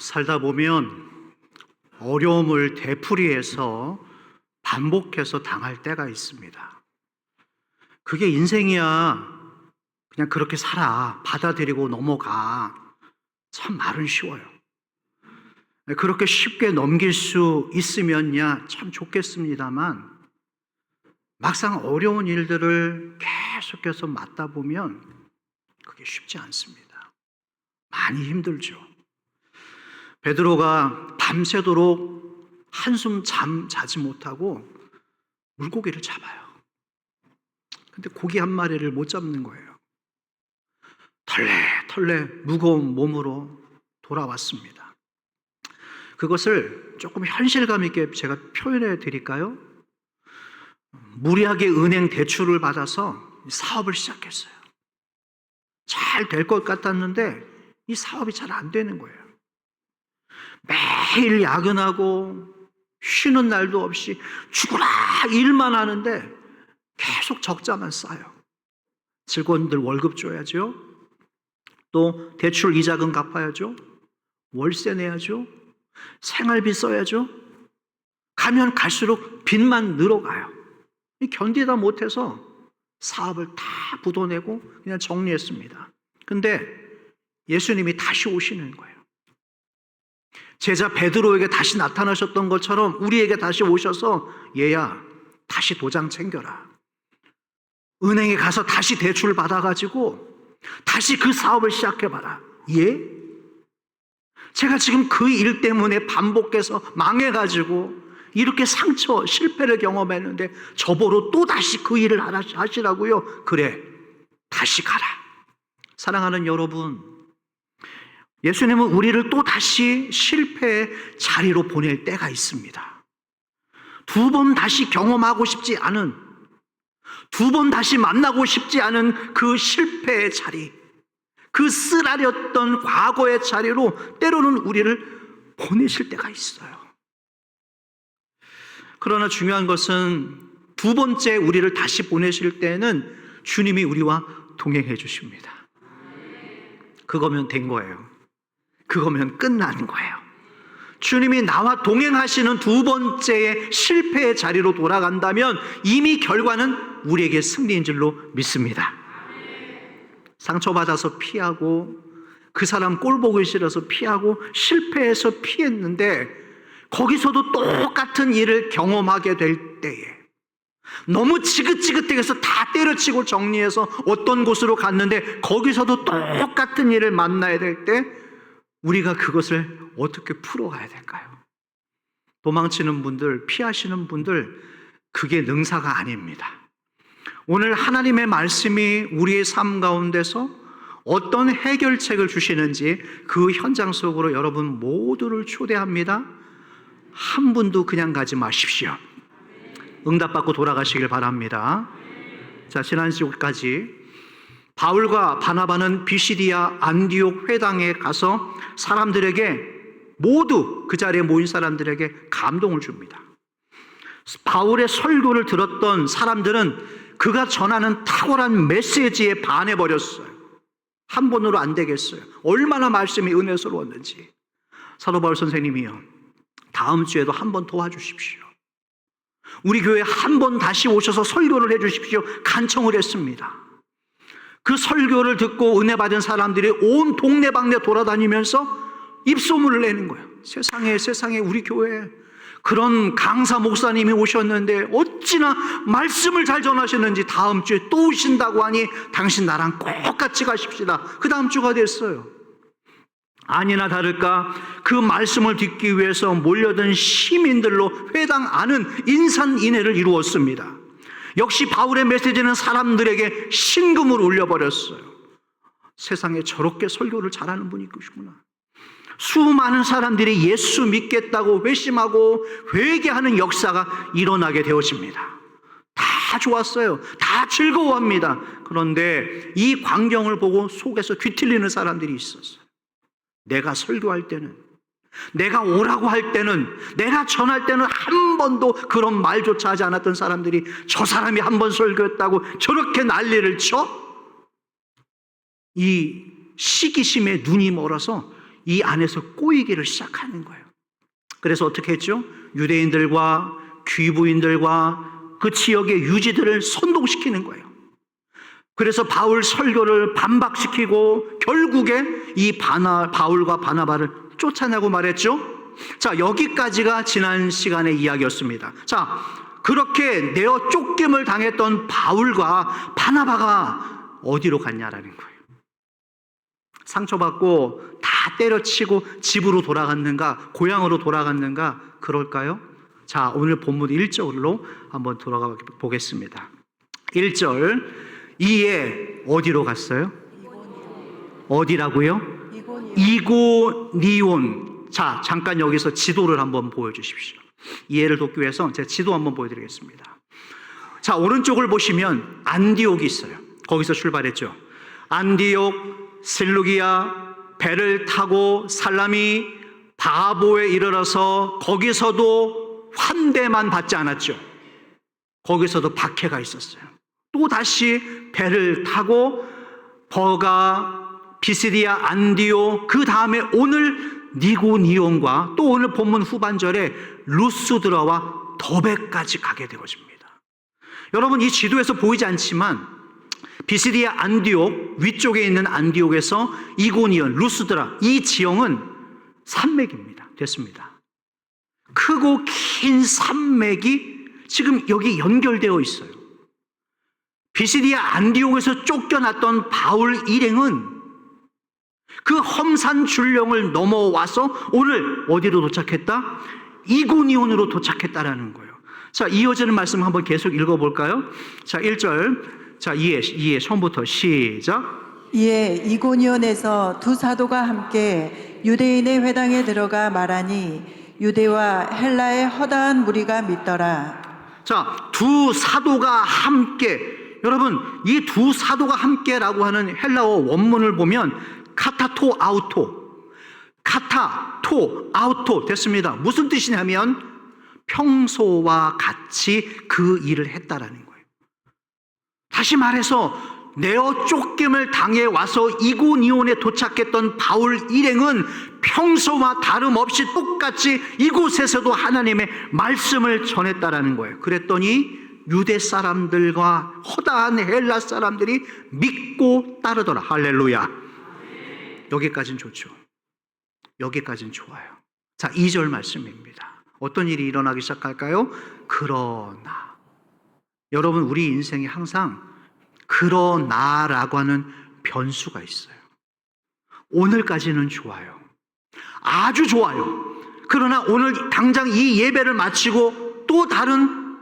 살다 보면 어려움을 되풀이해서 반복해서 당할 때가 있습니다. 그게 인생이야. 그냥 그렇게 살아. 받아들이고 넘어가. 참 말은 쉬워요. 그렇게 쉽게 넘길 수 있으면야 참 좋겠습니다만 막상 어려운 일들을 계속해서 맞다 보면 그게 쉽지 않습니다. 많이 힘들죠. 베드로가 밤새도록 한숨 자지 못하고 물고기를 잡아요. 근데 고기 한 마리를 못 잡는 거예요. 털레 무거운 몸으로 돌아왔습니다. 그것을 조금 현실감 있게 제가 표현해 드릴까요? 무리하게 은행 대출을 받아서 사업을 시작했어요. 잘 될 것 같았는데 이 사업이 잘 안 되는 거예요. 매일 야근하고 쉬는 날도 없이 죽으라 일만 하는데 계속 적자만 쌓여. 직원들 월급 줘야죠. 또 대출 이자금 갚아야죠. 월세 내야죠. 생활비 써야죠. 가면 갈수록 빚만 늘어가요. 견디다 못해서 사업을 다 부도내고 그냥 정리했습니다. 근데 예수님이 다시 오시는 거예요. 제자 베드로에게 다시 나타나셨던 것처럼 우리에게 다시 오셔서 얘야 다시 도장 챙겨라. 은행에 가서 다시 대출 받아가지고 다시 그 사업을 시작해봐라. 예? 제가 지금 그 일 때문에 반복해서 망해가지고 이렇게 상처, 실패를 경험했는데 저보러 또 다시 그 일을 하시라고요? 그래, 다시 가라. 사랑하는 여러분, 예수님은 우리를 또 다시 실패의 자리로 보낼 때가 있습니다. 두 번 다시 경험하고 싶지 않은, 두 번 다시 만나고 싶지 않은 그 실패의 자리, 그 쓰라렸던 과거의 자리로 때로는 우리를 보내실 때가 있어요. 그러나 중요한 것은 두 번째 우리를 다시 보내실 때는 주님이 우리와 동행해 주십니다. 그거면 된 거예요. 그거면 끝난 거예요. 주님이 나와 동행하시는 두 번째의 실패의 자리로 돌아간다면 이미 결과는 우리에게 승리인 줄로 믿습니다. 상처받아서 피하고 그 사람 꼴 보기 싫어서 피하고 실패해서 피했는데 거기서도 똑같은 일을 경험하게 될 때에 너무 지긋지긋해서 다 때려치고 정리해서 어떤 곳으로 갔는데 거기서도 똑같은 일을 만나야 될 때 우리가 그것을 어떻게 풀어가야 될까요? 도망치는 분들, 피하시는 분들, 그게 능사가 아닙니다. 오늘 하나님의 말씀이 우리의 삶 가운데서 어떤 해결책을 주시는지 그 현장 속으로 여러분 모두를 초대합니다. 한 분도 그냥 가지 마십시오. 응답받고 돌아가시길 바랍니다. 자, 지난 주까지 바울과 바나바는 비시디아 안디옥 회당에 가서 사람들에게 모두 그 자리에 모인 사람들에게 감동을 줍니다. 바울의 설교를 들었던 사람들은 그가 전하는 탁월한 메시지에 반해버렸어요. 한 번으로 안 되겠어요. 얼마나 말씀이 은혜스러웠는지. 사도 바울 선생님이요, 다음 주에도 한 번 도와주십시오. 우리 교회에 한 번 다시 오셔서 설교를 해주십시오. 간청을 했습니다. 그 설교를 듣고 은혜 받은 사람들이 온 동네방네 돌아다니면서 입소문을 내는 거예요. 세상에 우리 교회에 그런 강사 목사님이 오셨는데 어찌나 말씀을 잘 전하셨는지 다음 주에 또 오신다고 하니 당신 나랑 꼭 같이 가십시다. 그 다음 주가 됐어요. 아니나 다를까 그 말씀을 듣기 위해서 몰려든 시민들로 회당 안은 인산인해를 이루었습니다. 역시 바울의 메시지는 사람들에게 신금을 울려버렸어요. 세상에 저렇게 설교를 잘하는 분이 있구나. 수많은 사람들이 예수 믿겠다고 회심하고 회개하는 역사가 일어나게 되어집니다. 다 좋았어요. 다 즐거워합니다. 그런데 이 광경을 보고 속에서 뒤틀리는 사람들이 있었어요. 내가 설교할 때는, 내가 오라고 할 때는, 내가 전할 때는 한 번도 그런 말조차 하지 않았던 사람들이 저 사람이 한 번 설교했다고 저렇게 난리를 쳐? 이 시기심에 눈이 멀어서 이 안에서 꼬이기를 시작하는 거예요. 그래서 어떻게 했죠? 유대인들과 귀부인들과 그 지역의 유지들을 선동시키는 거예요. 그래서 바울 설교를 반박시키고 결국에 이 바울과 바나바를 쫓아내고 말했죠. 자, 여기까지가 지난 시간의 이야기였습니다. 자, 그렇게 내어 쫓김을 당했던 바울과 바나바가 어디로 갔냐라는 거예요. 상처받고 다 때려치고 집으로 돌아갔는가, 고향으로 돌아갔는가, 그럴까요? 자, 오늘 본문 1절로 한번 돌아가 보겠습니다. 1절, 이에 어디로 갔어요? 어디라고요? 이고니온. 자, 잠깐 여기서 지도를 한번 보여주십시오. 이해를 돕기 위해서 제가 지도 한번 보여드리겠습니다. 자, 오른쪽을 보시면 안디옥이 있어요. 거기서 출발했죠. 안디옥, 실루기아, 배를 타고 살라미, 바보에 이르러서 거기서도 환대만 받지 않았죠. 거기서도 박해가 있었어요. 또 다시 배를 타고 버가, 비시디아, 안디옥, 그 다음에 오늘 니고니온과 또 오늘 본문 후반절에 루스드라와 더베까지 가게 되어집니다. 여러분, 이 지도에서 보이지 않지만 비시디아 안디옥 위쪽에 있는 안디옥에서 이고니온, 루스드라, 이 지형은 산맥입니다. 됐습니다. 크고 긴 산맥이 지금 여기 연결되어 있어요. 비시디아 안디옥에서 쫓겨났던 바울 일행은 그 험산 줄령을 넘어와서 오늘 어디로 도착했다? 이고니온으로 도착했다라는 거예요. 자, 이어지는 말씀 한번 계속 읽어볼까요? 자, 1절. 자, 이해 처음부터 시작. 이에 이고니온에서 두 사도가 함께 유대인의 회당에 들어가 말하니 유대와 헬라의 허다한 무리가 믿더라. 자, 두 사도가 함께. 여러분, 이 두 사도가 함께라고 하는 헬라어 원문을 보면 카타토 아우토, 카타토 아우토 됐습니다. 무슨 뜻이냐면 평소와 같이 그 일을 했다라는 거예요. 다시 말해서 내어 쫓김을 당해 와서 이고니온에 도착했던 바울 일행은 평소와 다름없이 똑같이 이곳에서도 하나님의 말씀을 전했다라는 거예요. 그랬더니 유대 사람들과 허다한 헬라 사람들이 믿고 따르더라. 할렐루야. 여기까지는 좋죠. 여기까지는 좋아요. 자, 2절 말씀입니다. 어떤 일이 일어나기 시작할까요? 그러나. 여러분, 우리 인생에 항상 그러나라고 하는 변수가 있어요. 오늘까지는 좋아요. 아주 좋아요. 그러나 오늘 당장 이 예배를 마치고 또 다른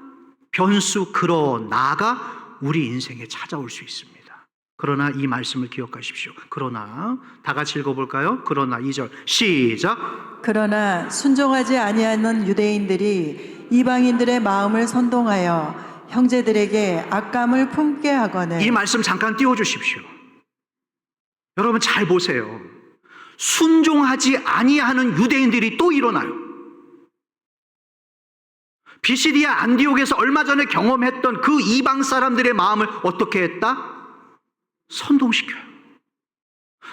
변수, 그러나가 우리 인생에 찾아올 수 있습니다. 그러나 이 말씀을 기억하십시오. 그러나, 다 같이 읽어볼까요? 그러나 2절 시작. 그러나 순종하지 아니하는 유대인들이 이방인들의 마음을 선동하여 형제들에게 악감을 품게 하거늘. 이 말씀 잠깐 띄워주십시오. 여러분 잘 보세요. 순종하지 아니하는 유대인들이 또 일어나요. 비시디아 안디옥에서 얼마 전에 경험했던 그 이방 사람들의 마음을 어떻게 했다? 선동시켜요.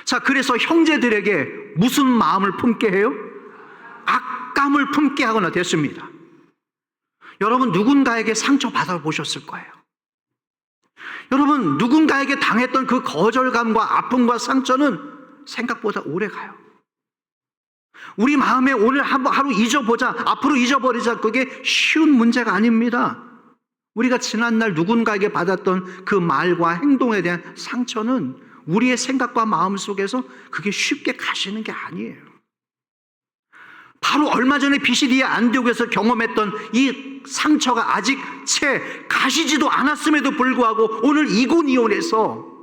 자, 그래서 형제들에게 무슨 마음을 품게 해요? 악감을 품게 하거나 됐습니다. 여러분, 누군가에게 상처 받아보셨을 거예요. 여러분, 누군가에게 당했던 그 거절감과 아픔과 상처는 생각보다 오래 가요. 우리 마음에 오늘 하루 잊어보자, 앞으로 잊어버리자, 그게 쉬운 문제가 아닙니다. 우리가 지난날 누군가에게 받았던 그 말과 행동에 대한 상처는 우리의 생각과 마음 속에서 그게 쉽게 가시는 게 아니에요. 바로 얼마 전에 비시디아 안디옥에서 경험했던 이 상처가 아직 채 가시지도 않았음에도 불구하고 오늘 이고니온에서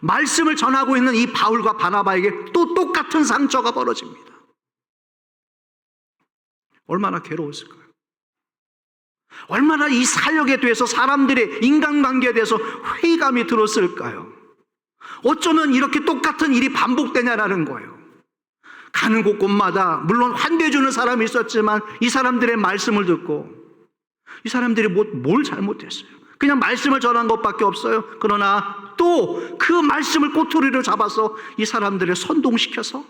말씀을 전하고 있는 이 바울과 바나바에게 또 똑같은 상처가 벌어집니다. 얼마나 괴로웠을까요? 얼마나 이 사역에 대해서 사람들의 인간관계에 대해서 회의감이 들었을까요? 어쩌면 이렇게 똑같은 일이 반복되냐라는 거예요. 가는 곳곳마다 물론 환대해주는 사람이 있었지만 이 사람들의 말씀을 듣고 이 사람들이 뭘 잘못했어요? 그냥 말씀을 전한 것밖에 없어요. 그러나 또 그 말씀을 꼬투리로 잡아서 이 사람들을 선동시켜서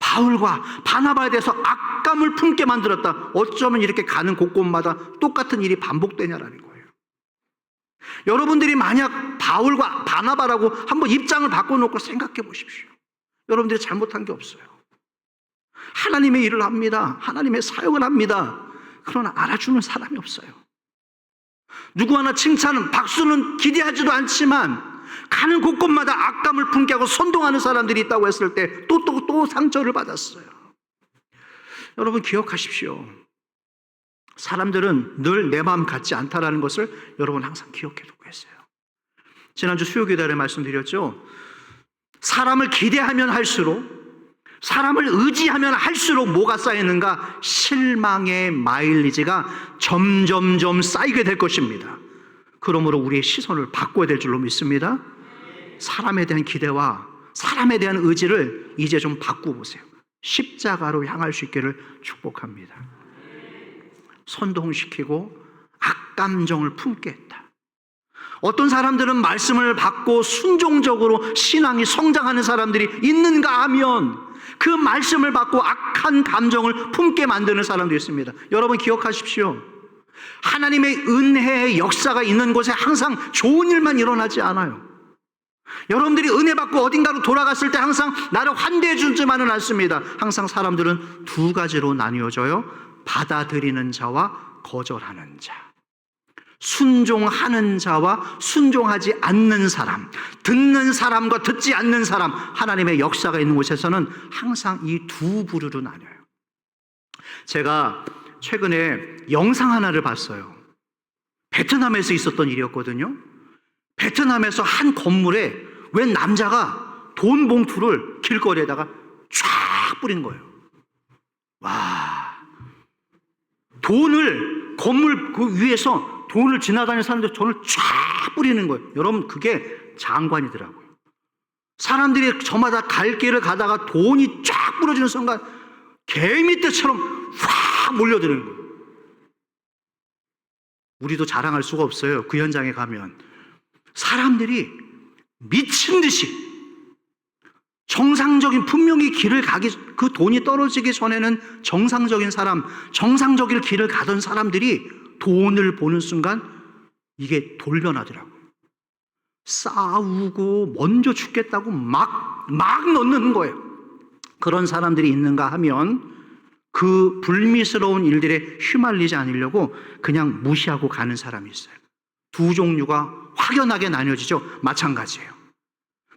바울과 바나바에 대해서 악감을 품게 만들었다. 어쩌면 이렇게 가는 곳곳마다 똑같은 일이 반복되냐라는 거예요. 여러분들이 만약 바울과 바나바라고 한번 입장을 바꿔놓고 생각해 보십시오. 여러분들이 잘못한 게 없어요. 하나님의 일을 합니다. 하나님의 사역을 합니다. 그러나 알아주는 사람이 없어요. 누구 하나 칭찬은, 박수는 기대하지도 않지만 가는 곳곳마다 악감을 품게 하고 선동하는 사람들이 있다고 했을 때 또 상처를 받았어요. 여러분 기억하십시오. 사람들은 늘 내 마음 같지 않다라는 것을 여러분 항상 기억해 두고 계세요. 지난주 수요기도에 말씀드렸죠. 사람을 기대하면 할수록, 사람을 의지하면 할수록 뭐가 쌓이는가? 실망의 마일리지가 점점점 쌓이게 될 것입니다. 그러므로 우리의 시선을 바꿔야 될 줄로 믿습니다. 사람에 대한 기대와 사람에 대한 의지를 이제 좀 바꾸보세요. 십자가로 향할 수 있기를 축복합니다. 선동시키고 악감정을 품게 했다. 어떤 사람들은 말씀을 받고 순종적으로 신앙이 성장하는 사람들이 있는가 하면 그 말씀을 받고 악한 감정을 품게 만드는 사람도 있습니다. 여러분 기억하십시오. 하나님의 은혜의 역사가 있는 곳에 항상 좋은 일만 일어나지 않아요. 여러분들이 은혜 받고 어딘가로 돌아갔을 때 항상 나를 환대해 주지만은 않습니다. 항상 사람들은 두 가지로 나뉘어져요. 받아들이는 자와 거절하는 자. 순종하는 자와 순종하지 않는 사람, 듣는 사람과 듣지 않는 사람, 하나님의 역사가 있는 곳에서는 항상 이 두 부류로 나뉘어요. 제가 최근에 영상 하나를 봤어요. 베트남에서 있었던 일이었거든요. 베트남에서 한 건물에 웬 남자가 돈 봉투를 길거리에다가 쫙 뿌린 거예요. 와, 돈을 건물 그 위에서 돈을 지나다니는 사람들 돈을 쫙 뿌리는 거예요. 여러분 그게 장관이더라고요. 사람들이 저마다 갈 길을 가다가 돈이 쫙 뿌려지는 순간 개미떼처럼 확 몰려드는 거예요. 우리도 자랑할 수가 없어요. 그 현장에 가면 사람들이 미친 듯이 정상적인 분명히 길을 가기, 그 돈이 떨어지기 전에는 정상적인 사람, 정상적인 길을 가던 사람들이 돈을 보는 순간 이게 돌변하더라고요. 싸우고 먼저 죽겠다고 막 넣는 거예요. 그런 사람들이 있는가 하면 그 불미스러운 일들에 휘말리지 않으려고 그냥 무시하고 가는 사람이 있어요. 두 종류가 확연하게 나뉘어지죠. 마찬가지예요.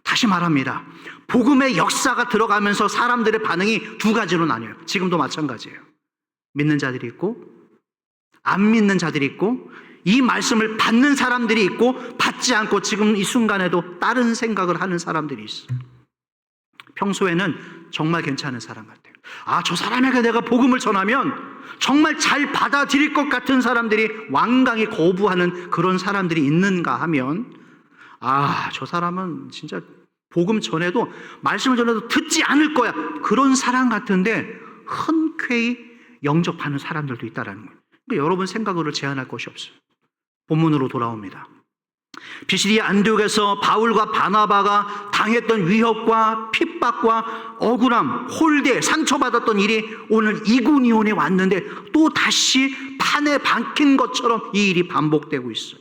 다시 말합니다. 복음의 역사가 들어가면서 사람들의 반응이 두 가지로 나뉘어요. 지금도 마찬가지예요. 믿는 자들이 있고 안 믿는 자들이 있고 이 말씀을 받는 사람들이 있고 받지 않고 지금 이 순간에도 다른 생각을 하는 사람들이 있어요. 평소에는 정말 괜찮은 사람 같아요. 아, 저 사람에게 내가 복음을 전하면 정말 잘 받아들일 것 같은 사람들이 완강히 거부하는 그런 사람들이 있는가 하면 아, 저 사람은 진짜 복음 전해도 말씀을 전해도 듣지 않을 거야. 그런 사람 같은데 흔쾌히 영접하는 사람들도 있다는 거예요. 그러니까 여러분 생각으로 제한할 것이 없어요. 본문으로 돌아옵니다. 비시디아 안디옥에서 바울과 바나바가 당했던 위협과 핍박과 억울함, 홀대, 상처받았던 일이 오늘 이고니온에 왔는데 또 다시 판에 박힌 것처럼 이 일이 반복되고 있어요.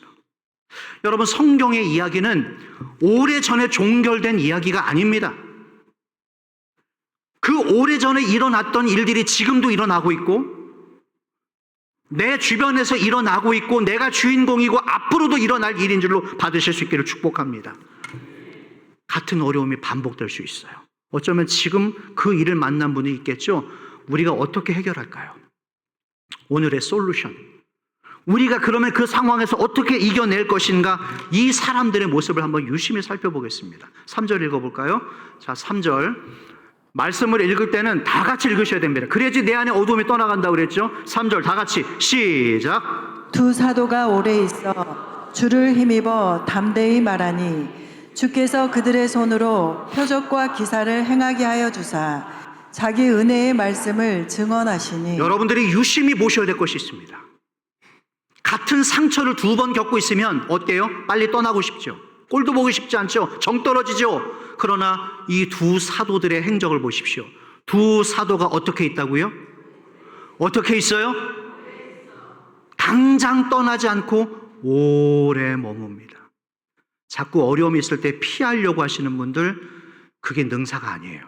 여러분 성경의 이야기는 오래전에 종결된 이야기가 아닙니다. 그 오래전에 일어났던 일들이 지금도 일어나고 있고 내 주변에서 일어나고 있고 내가 주인공이고 앞으로도 일어날 일인 줄로 받으실 수 있기를 축복합니다. 같은 어려움이 반복될 수 있어요. 어쩌면 지금 그 일을 만난 분이 있겠죠. 우리가 어떻게 해결할까요? 오늘의 솔루션. 우리가 그러면 그 상황에서 어떻게 이겨낼 것인가? 이 사람들의 모습을 한번 유심히 살펴보겠습니다. 3절 읽어볼까요? 자, 3절 말씀을 읽을 때는 다 같이 읽으셔야 됩니다. 그래야지 내 안에 어두움이 떠나간다고 그랬죠. 3절 다 같이 시작. 두 사도가 오래 있어 주를 힘입어 담대히 말하니 주께서 그들의 손으로 표적과 기사를 행하게 하여 주사 자기 은혜의 말씀을 증언하시니. 여러분들이 유심히 보셔야 될 것이 있습니다. 같은 상처를 두 번 겪고 있으면 어때요? 빨리 떠나고 싶죠. 꼴도 보기 쉽지 않죠. 정 떨어지죠. 그러나 이 두 사도들의 행적을 보십시오. 두 사도가 어떻게 있다고요? 어떻게 있어요? 당장 떠나지 않고 오래 머뭅니다. 자꾸 어려움이 있을 때 피하려고 하시는 분들, 그게 능사가 아니에요.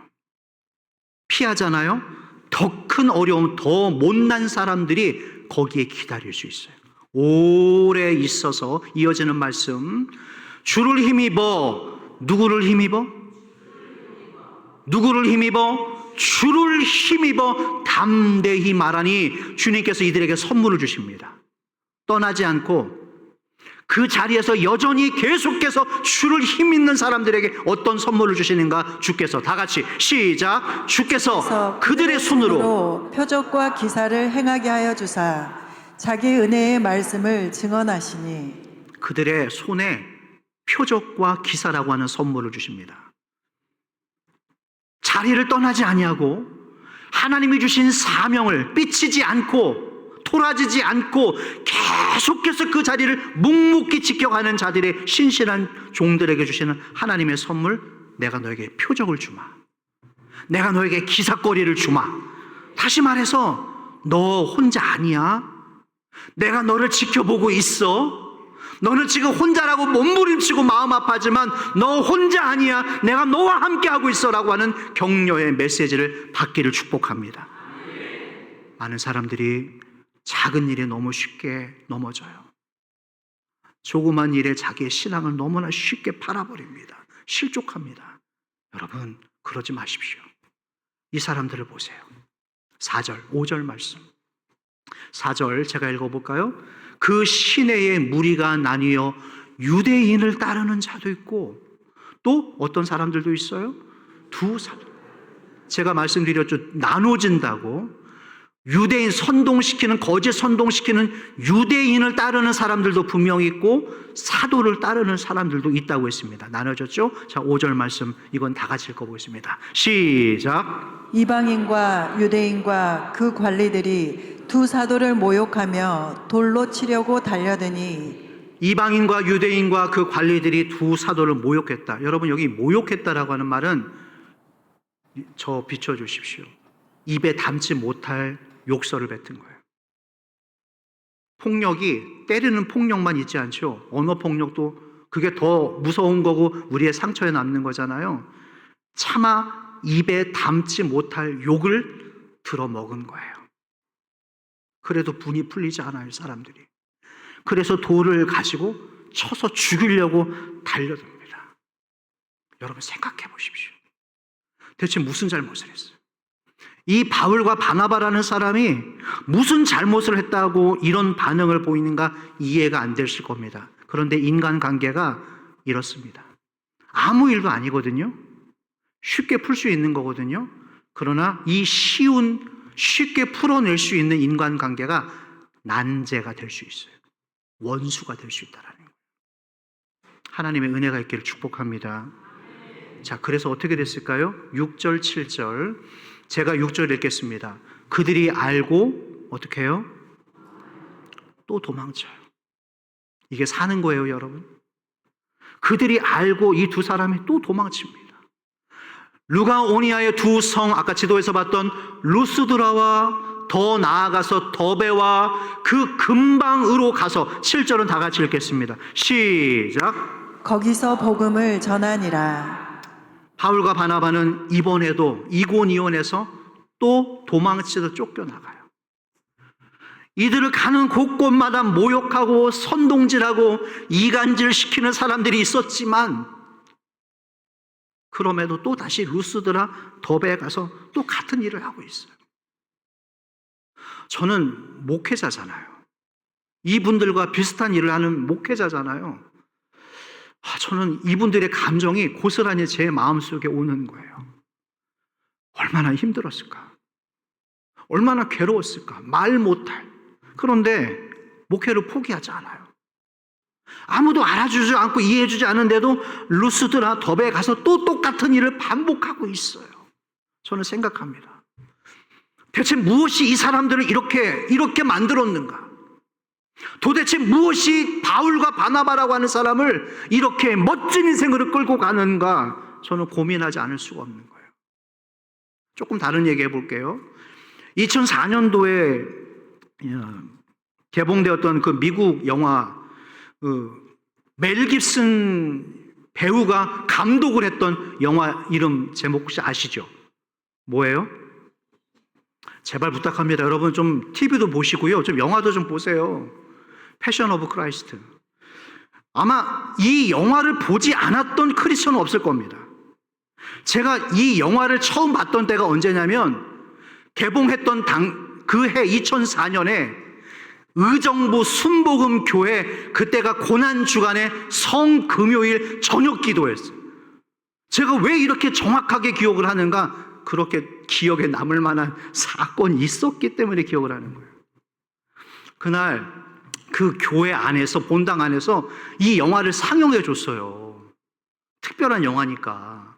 피하잖아요? 더 큰 어려움, 더 못난 사람들이 거기에 기다릴 수 있어요. 오래 있어서 이어지는 말씀, 주를 힘입어. 누구를 힘입어? 누구를 힘입어? 주를 힘입어 담대히 말하니, 주님께서 이들에게 선물을 주십니다. 떠나지 않고 그 자리에서 여전히 계속해서 주를 힘입는 사람들에게 어떤 선물을 주시는가? 주께서, 다 같이 시작. 주께서 그들의 손으로 표적과 기사를 행하게 하여 주사 자기 은혜의 말씀을 증언하시니. 그들의 손에 표적과 기사라고 하는 선물을 주십니다. 자리를 떠나지 아니하고 하나님이 주신 사명을 삐치지 않고 토라지지 않고 계속해서 그 자리를 묵묵히 지켜가는 자들의 신실한 종들에게 주시는 하나님의 선물, 내가 너에게 표적을 주마. 내가 너에게 기사거리를 주마. 다시 말해서 너 혼자 아니야. 내가 너를 지켜보고 있어. 너는 지금 혼자라고 몸부림치고 마음 아파하지만 너 혼자 아니야. 내가 너와 함께하고 있어라고 하는 격려의 메시지를 받기를 축복합니다. 많은 사람들이 작은 일에 너무 쉽게 넘어져요. 조그만 일에 자기의 신앙을 너무나 쉽게 팔아버립니다. 실족합니다. 여러분, 그러지 마십시오. 이 사람들을 보세요. 4절, 5절 말씀. 4절 제가 읽어볼까요? 그 시내에 무리가 나뉘어 유대인을 따르는 자도 있고 또 어떤 사람들도 있어요? 두 사람. 제가 말씀드렸죠. 나눠진다고. 유대인 선동시키는, 거짓 선동시키는 유대인을 따르는 사람들도 분명히 있고 사도를 따르는 사람들도 있다고 했습니다. 나눠졌죠? 자, 5절 말씀, 이건 다 같이 읽어보겠습니다. 시작. 이방인과 유대인과 그 관리들이 두 사도를 모욕하며 돌로 치려고 달려드니. 이방인과 유대인과 그 관리들이 두 사도를 모욕했다. 여러분, 여기 모욕했다라고 하는 말은 저 비춰주십시오. 입에 담지 못할 욕설을 뱉은 거예요. 폭력이 때리는 폭력만 있지 않죠. 언어 폭력도 그게 더 무서운 거고 우리의 상처에 남는 거잖아요. 차마 입에 담지 못할 욕을 들어먹은 거예요. 그래도 분이 풀리지 않아요, 사람들이. 그래서 돌을 가지고 쳐서 죽이려고 달려듭니다. 여러분, 생각해 보십시오. 대체 무슨 잘못을 했어요? 이 바울과 바나바라는 사람이 무슨 잘못을 했다고 이런 반응을 보이는가 이해가 안 되실 겁니다. 그런데 인간관계가 이렇습니다. 아무 일도 아니거든요. 쉽게 풀 수 있는 거거든요. 그러나 이 쉽게 풀어낼 수 있는 인간관계가 난제가 될 수 있어요. 원수가 될 수 있다는 거예요. 하나님의 은혜가 있기를 축복합니다. 자, 그래서 어떻게 됐을까요? 6절, 7절. 제가 6절 읽겠습니다. 그들이 알고 어떻게 해요? 또 도망쳐요. 이게 사는 거예요, 여러분. 그들이 알고 이 두 사람이 또 도망칩니다. 루가오니아의 두 성, 아까 지도에서 봤던 루스드라와 더 나아가서 더베와 그 근방으로 가서 7절은 다 같이 읽겠습니다. 시작. 거기서 복음을 전하니라. 바울과 바나바는 이번에도 이고니온에서 또 도망치듯 쫓겨나가요. 이들을 가는 곳곳마다 모욕하고 선동질하고 이간질시키는 사람들이 있었지만 그럼에도 또 다시 루스드라 더베에 가서 또 같은 일을 하고 있어요. 저는 목회자잖아요. 이분들과 비슷한 일을 하는 목회자잖아요. 저는 이분들의 감정이 고스란히 제 마음속에 오는 거예요. 얼마나 힘들었을까? 얼마나 괴로웠을까? 말 못할. 그런데 목회를 포기하지 않아요. 아무도 알아주지 않고 이해해주지 않은데도 루스드라 더베에 가서 또 똑같은 일을 반복하고 있어요. 저는 생각합니다. 대체 무엇이 이 사람들을 이렇게 만들었는가? 도대체 무엇이 바울과 바나바라고 하는 사람을 이렇게 멋진 인생으로 끌고 가는가? 저는 고민하지 않을 수가 없는 거예요. 조금 다른 얘기 해볼게요. 2004년도에 개봉되었던 그 미국 영화, 멜 깁슨 배우가 감독을 했던 영화 이름 제목 혹시 아시죠? 뭐예요? 제발 부탁합니다. 여러분 좀 TV도 보시고요. 좀 영화도 좀 보세요. 패션 오브 크라이스트. 아마 이 영화를 보지 않았던 크리스천은 없을 겁니다. 제가 이 영화를 처음 봤던 때가 언제냐면 개봉했던 그 해 2004년에 의정부 순복음교회, 그때가 고난주간의 성금요일 저녁 기도였어요. 제가 왜 이렇게 정확하게 기억을 하는가? 그렇게 기억에 남을 만한 사건이 있었기 때문에 기억을 하는 거예요. 그날 그 교회 안에서, 본당 안에서 이 영화를 상영해 줬어요. 특별한 영화니까.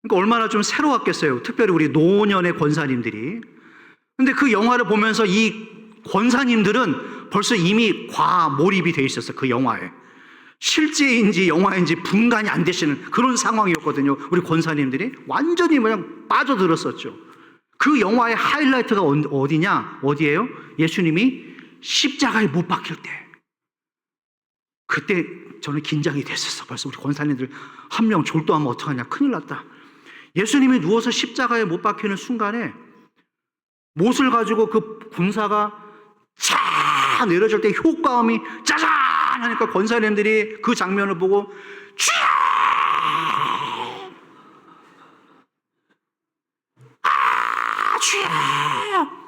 그러니까 얼마나 좀 새로웠겠어요. 특별히 우리 노년의 권사님들이. 근데 그 영화를 보면서 이 권사님들은 벌써 이미 과몰입이 돼 있었어요. 그 영화에. 실제인지 영화인지 분간이 안 되시는 그런 상황이었거든요. 우리 권사님들이 완전히 그냥 빠져들었었죠. 그 영화의 하이라이트가 어디냐? 어디예요? 예수님이 십자가에 못 박힐 때. 그때 저는 긴장이 됐었어. 벌써 우리 권사님들 한 명 졸도하면 어떡하냐, 큰일 났다. 예수님이 누워서 십자가에 못 박히는 순간에 못을 가지고 그 군사가 쫙 내려질 때 효과음이 짜잔 하니까 권사님들이 그 장면을 보고 쫙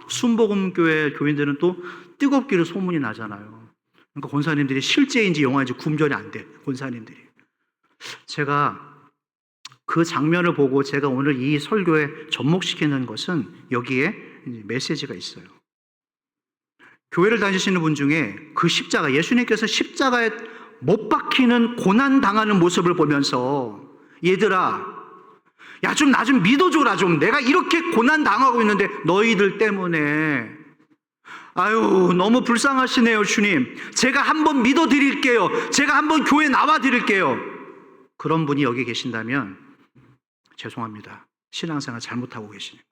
순복음교회 교인들은 또 뜨겁기로 소문이 나잖아요. 그러니까 권사님들이 실제인지 영화인지 구분이 안 돼. 권사님들이. 제가 그 장면을 보고 제가 오늘 이 설교에 접목시키는 것은 여기에 메시지가 있어요. 교회를 다니시는 분 중에 그 십자가, 예수님께서 십자가에 못 박히는 고난 당하는 모습을 보면서 얘들아, 야 좀 나 좀 믿어줘라 좀. 내가 이렇게 고난 당하고 있는데 너희들 때문에. 아유 너무 불쌍하시네요 주님. 제가 한번 믿어드릴게요. 제가 한번 교회 나와드릴게요. 그런 분이 여기 계신다면 죄송합니다. 신앙생활 잘못하고 계시네요.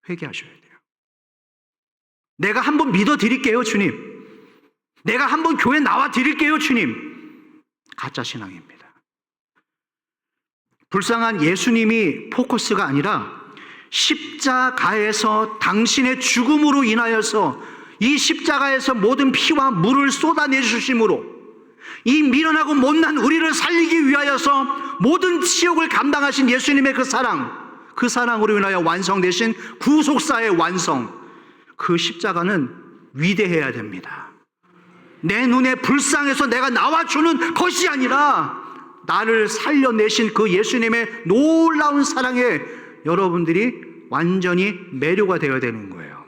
회개하셔야 돼요. 내가 한번 믿어드릴게요 주님. 내가 한번 교회 나와드릴게요 주님. 가짜 신앙입니다. 불쌍한 예수님이 포커스가 아니라 십자가에서 당신의 죽음으로 인하여서 이 십자가에서 모든 피와 물을 쏟아내주심으로 이 미련하고 못난 우리를 살리기 위하여서 모든 치욕을 감당하신 예수님의 그 사랑으로 인하여 완성되신 구속사의 완성, 그 십자가는 위대해야 됩니다. 내 눈에 불쌍해서 내가 나와주는 것이 아니라 나를 살려내신 그 예수님의 놀라운 사랑에 여러분들이 완전히 매료가 되어야 되는 거예요.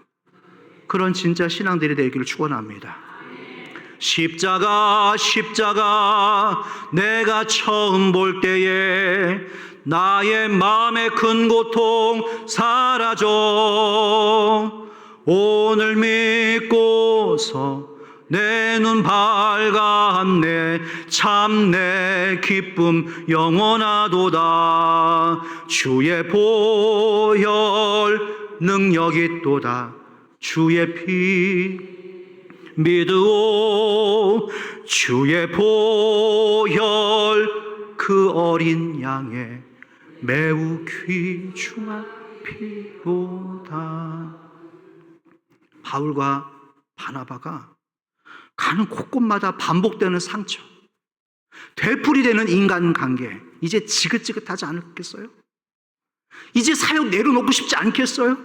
그런 진짜 신앙들이 되기를 축원합니다. 십자가 내가 처음 볼 때에 나의 마음의 큰 고통 사라져. 오늘 믿고서 내 눈 밝았네. 참 내 기쁨 영원하도다. 주의 보혈 능력이 또다. 주의 피 믿으오. 주의 보혈 그 어린 양의 매우 귀중한 피로다. 바울과 바나바가 가는 곳곳마다 반복되는 상처, 되풀이되는 인간관계, 이제 지긋지긋하지 않겠어요? 이제 사역 내려놓고 싶지 않겠어요?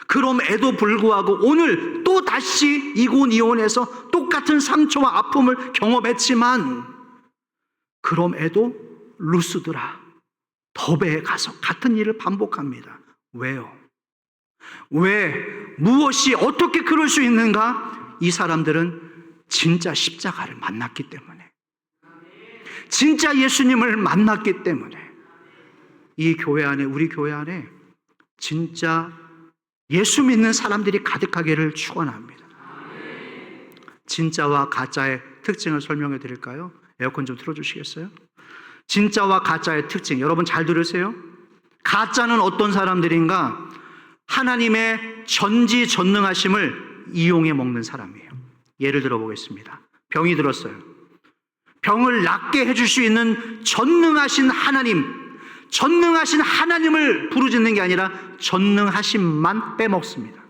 그럼에도 불구하고 오늘 또 다시 이곤이온에서 똑같은 상처와 아픔을 경험했지만 그럼에도 루스드라, 더베에 가서 같은 일을 반복합니다. 왜요? 왜? 무엇이 어떻게 그럴 수 있는가? 이 사람들은 진짜 십자가를 만났기 때문에, 진짜 예수님을 만났기 때문에 이 교회 안에, 우리 교회 안에 진짜 예수 믿는 사람들이 가득하기를 축원합니다. 진짜와 가짜의 특징을 설명해 드릴까요? 에어컨 좀 틀어주시겠어요? 진짜와 가짜의 특징, 여러분 잘 들으세요. 가짜는 어떤 사람들인가? 하나님의 전지전능하심을 이용해 먹는 사람이에요. 예를 들어 보겠습니다. 병이 들었어요. 병을 낫게 해줄 수 있는 전능하신 하나님을 부르짖는 게 아니라 전능하심만 빼먹습니다.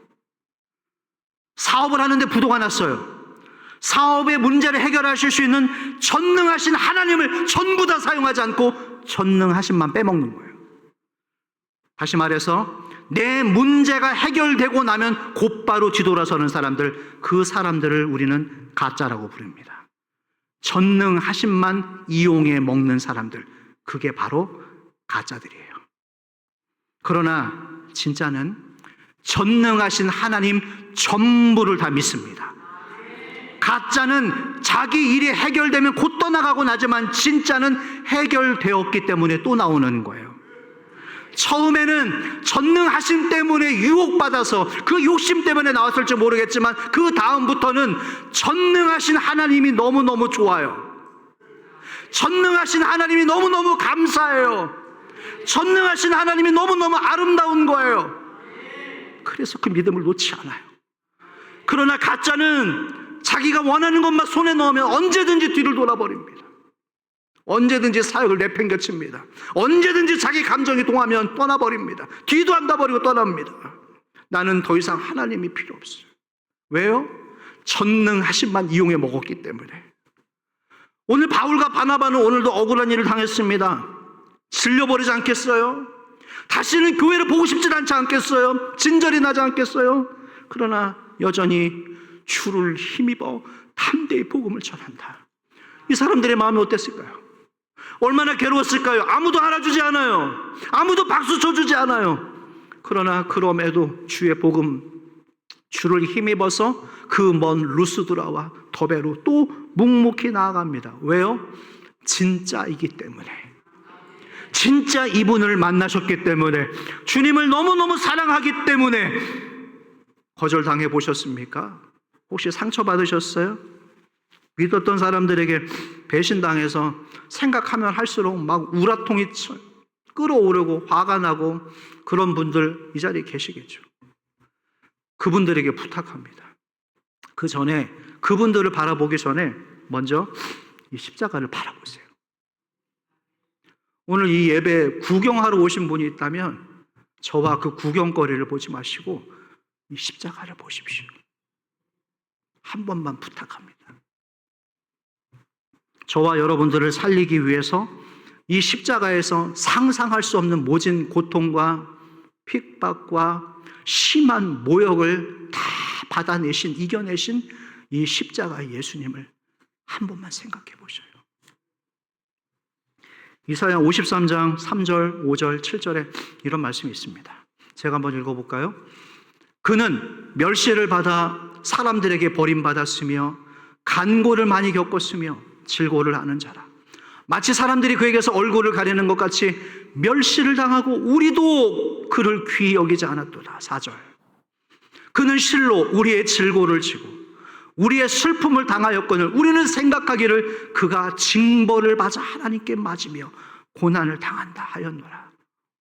사업을 하는데 부도가 났어요. 사업의 문제를 해결하실 수 있는 전능하신 하나님을 전부 다 사용하지 않고 전능하심만 빼먹는 거예요. 다시 말해서 내 문제가 해결되고 나면 곧바로 뒤돌아서는 사람들, 그 사람들을 우리는 가짜라고 부릅니다. 전능하심만 이용해 먹는 사람들, 그게 바로 가짜들이에요. 그러나 진짜는 전능하신 하나님 전부를 다 믿습니다. 가짜는 자기 일이 해결되면 곧 떠나가고 나지만 진짜는 해결되었기 때문에 또 나오는 거예요. 처음에는 전능하심 때문에 유혹받아서 그 욕심 때문에 나왔을지 모르겠지만 그 다음부터는 전능하신 하나님이 너무너무 좋아요. 전능하신 하나님이 너무너무 감사해요. 전능하신 하나님이 너무너무 아름다운 거예요. 그래서 그 믿음을 놓지 않아요. 그러나 가짜는 자기가 원하는 것만 손에 넣으면 언제든지 뒤를 돌아버립니다. 언제든지 사역을 내팽개칩니다. 언제든지 자기 감정이 동하면 떠나버립니다. 뒤도 안 다버리고 떠납니다. 나는 더 이상 하나님이 필요 없어요. 왜요? 전능하심만 이용해 먹었기 때문에. 오늘 바울과 바나바는 오늘도 억울한 일을 당했습니다. 질려버리지 않겠어요? 다시는 교회를 보고 싶지 않지 않겠어요? 진절이 나지 않겠어요? 그러나 여전히 주를 힘입어 담대히 복음을 전한다. 이 사람들의 마음이 어땠을까요? 얼마나 괴로웠을까요? 아무도 알아주지 않아요. 아무도 박수 쳐주지 않아요. 그러나 그럼에도 주의 복음, 주를 힘입어서 그 먼 루스드라와 더베로 또 묵묵히 나아갑니다. 왜요? 진짜이기 때문에. 진짜 이분을 만나셨기 때문에, 주님을 너무너무 사랑하기 때문에. 거절당해 보셨습니까? 혹시 상처받으셨어요? 믿었던 사람들에게 배신당해서 생각하면 할수록 막 우라통이 끓어오르고 화가 나고 그런 분들 이 자리에 계시겠죠. 그분들에게 부탁합니다. 그 전에, 그분들을 바라보기 전에 먼저 이 십자가를 바라보세요. 오늘 이 예배 구경하러 오신 분이 있다면 저와 그 구경거리를 보지 마시고 이 십자가를 보십시오. 한 번만 부탁합니다. 저와 여러분들을 살리기 위해서 이 십자가에서 상상할 수 없는 모진 고통과 핍박과 심한 모욕을 다 받아내신, 이겨내신 이 십자가의 예수님을 한 번만 생각해 보셔요. 이사야 53장 3절, 5절, 7절에 이런 말씀이 있습니다. 제가 한번 읽어볼까요? 그는 멸시를 받아 사람들에게 버림받았으며 간고를 많이 겪었으며 질고를 하는 자라. 마치 사람들이 그에게서 얼굴을 가리는 것 같이 멸시를 당하고 우리도 그를 귀히 여기지 않았도다. 4절. 그는 실로 우리의 질고를 지고 우리의 슬픔을 당하였거늘 우리는 생각하기를 그가 징벌을 받아 하나님께 맞으며 고난을 당한다 하였노라.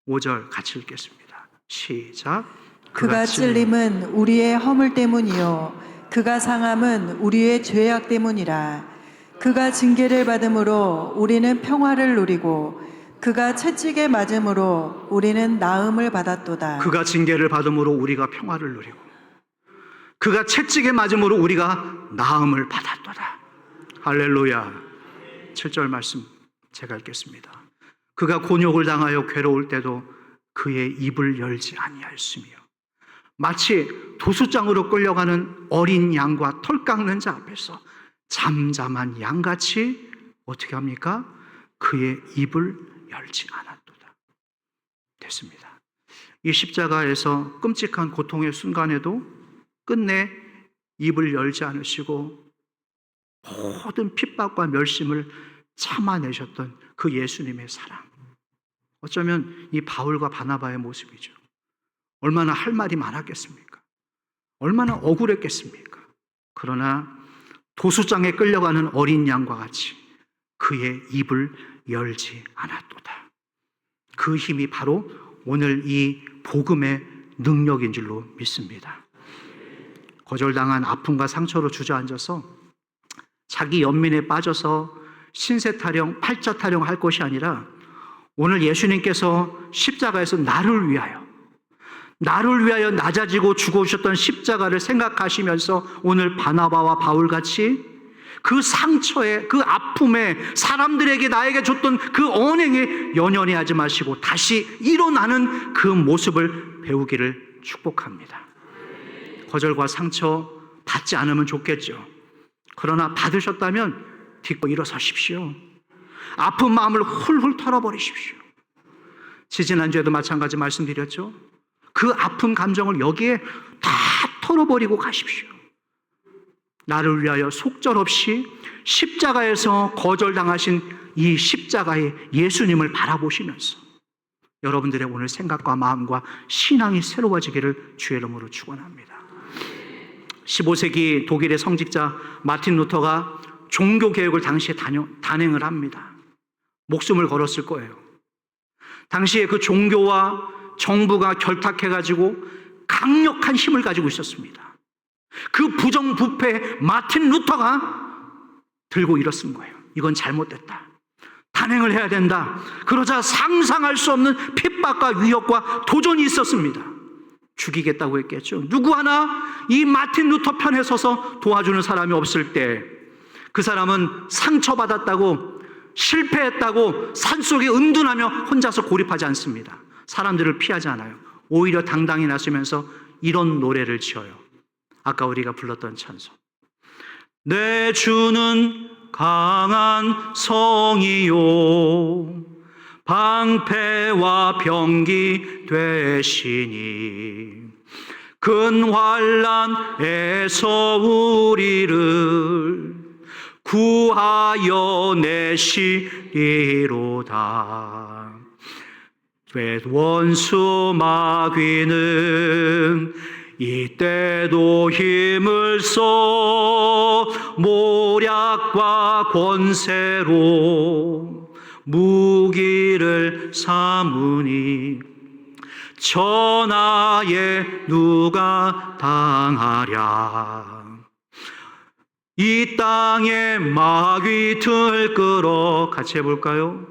5절 같이 읽겠습니다. 시작. 그가 찔림은 우리의 허물 때문이요 그가 상함은 우리의 죄악 때문이라. 그가 징계를 받음으로 우리는 평화를 누리고 그가 채찍에 맞음으로 우리는 나음을 받았도다. 그가 징계를 받음으로 우리가 평화를 누리고 그가 채찍에 맞음으로 우리가 나음을 받았도다. 할렐루야. 7절 말씀 제가 읽겠습니다. 그가 곤욕을 당하여 괴로울 때도 그의 입을 열지 아니하였으며 마치 도수장으로 끌려가는 어린 양과 털 깎는 자 앞에서 잠잠한 양같이 어떻게 합니까? 그의 입을 열지 않았도다. 됐습니다. 이 십자가에서 끔찍한 고통의 순간에도 끝내 입을 열지 않으시고 모든 핍박과 멸심을 참아내셨던 그 예수님의 사랑. 어쩌면 이 바울과 바나바의 모습이죠. 얼마나 할 말이 많았겠습니까? 얼마나 억울했겠습니까? 그러나 도수장에 끌려가는 어린 양과 같이 그의 입을 열지 않았도다. 그 힘이 바로 오늘 이 복음의 능력인 줄로 믿습니다. 거절당한 아픔과 상처로 주저앉아서 자기 연민에 빠져서 신세 타령, 팔자 타령할 것이 아니라 오늘 예수님께서 십자가에서 나를 위하여 낮아지고 죽어오셨던 십자가를 생각하시면서 오늘 바나바와 바울같이 그 상처에, 그 아픔에, 사람들에게 나에게 줬던 그 언행에 연연해 하지 마시고 다시 일어나는 그 모습을 배우기를 축복합니다. 거절과 상처 받지 않으면 좋겠죠. 그러나 받으셨다면 딛고 일어서십시오. 아픈 마음을 훌훌 털어버리십시오. 지지난주에도 마찬가지 말씀드렸죠. 그 아픈 감정을 여기에 다 털어버리고 가십시오. 나를 위하여 속절없이 십자가에서 거절당하신 이 십자가의 예수님을 바라보시면서 여러분들의 오늘 생각과 마음과 신앙이 새로워지기를 주의 이름으로 축원합니다. 15세기 독일의 성직자 마틴 루터가 종교개혁을 당시에 단행을 합니다. 목숨을 걸었을 거예요. 당시에 그 종교와 정부가 결탁해가지고 강력한 힘을 가지고 있었습니다. 그 부정부패 마틴 루터가 들고 일어선 거예요. 이건 잘못됐다. 단행을 해야 된다. 그러자 상상할 수 없는 핍박과 위협과 도전이 있었습니다. 죽이겠다고 했겠죠. 누구 하나 이 마틴 루터 편에 서서 도와주는 사람이 없을 때 그 사람은 상처받았다고, 실패했다고 산속에 은둔하며 혼자서 고립하지 않습니다. 사람들을 피하지 않아요. 오히려 당당히 나서면서 이런 노래를 지어요. 아까 우리가 불렀던 찬송. 내 주는 강한 성이요 방패와 병기 되시니 큰 환난에서 우리를 구하여 내시리로다. 원수 마귀는 이때도 힘을 써 모략과 권세로 무기를 삼으니 천하에 누가 당하랴. 이 땅에 마귀 들끓어 같이 해볼까요?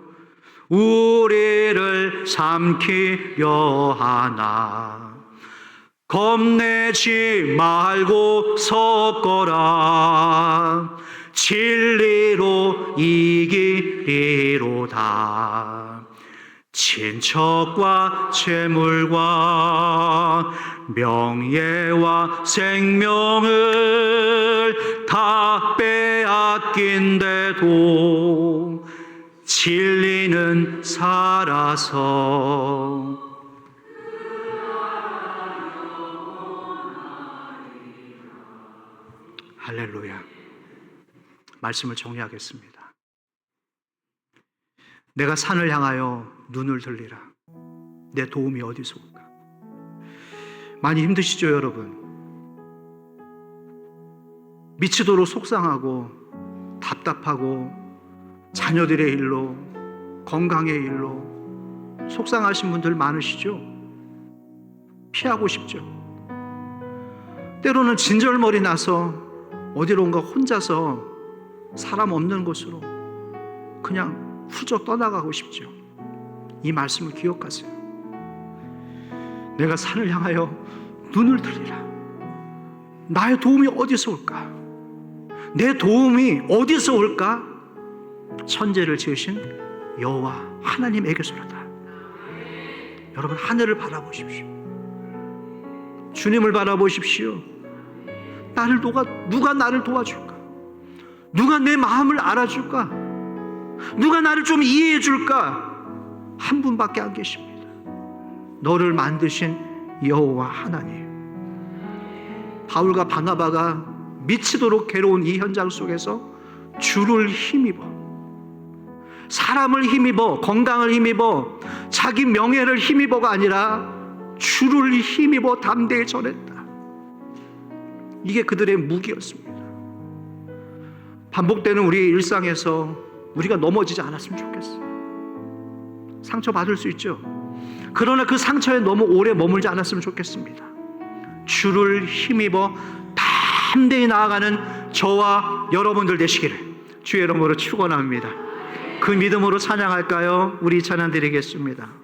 우리를 삼키려 하나. 겁내지 말고 섰거라. 진리로 이기리로다. 친척과 재물과 명예와 생명을 다 빼앗긴데도 진리는 살아서 할렐루야. 말씀을 정리하겠습니다. 내가 산을 향하여 눈을 들리라. 내 도움이 어디서 올까? 많이 힘드시죠, 여러분? 미치도록 속상하고 답답하고 자녀들의 일로, 건강의 일로 속상하신 분들 많으시죠? 피하고 싶죠? 때로는 진절머리 나서 어디론가 혼자서 사람 없는 곳으로 그냥 훌쩍 떠나가고 싶죠. 이 말씀을 기억하세요. 내가 산을 향하여 눈을 들리라. 나의 도움이 어디서 올까? 내 도움이 어디서 올까? 천재를 지으신 여호와 하나님에게서로다. 여러분, 하늘을 바라보십시오. 주님을 바라보십시오. 누가 나를 도와줄까? 누가 내 마음을 알아줄까? 누가 나를 좀 이해해 줄까? 한 분밖에 안 계십니다. 너를 만드신 여호와 하나님. 바울과 바나바가 미치도록 괴로운 이 현장 속에서 주를 힘입어, 사람을 힘입어, 건강을 힘입어, 자기 명예를 힘입어가 아니라 주를 힘입어 담대히 전했다. 이게 그들의 무기였습니다. 반복되는 우리의 일상에서 우리가 넘어지지 않았으면 좋겠어요. 상처받을 수 있죠. 그러나 그 상처에 너무 오래 머물지 않았으면 좋겠습니다. 주를 힘입어 담대히 나아가는 저와 여러분들 되시기를 주의 이름으로 축원합니다. 그 믿음으로 찬양할까요? 우리 찬양 드리겠습니다.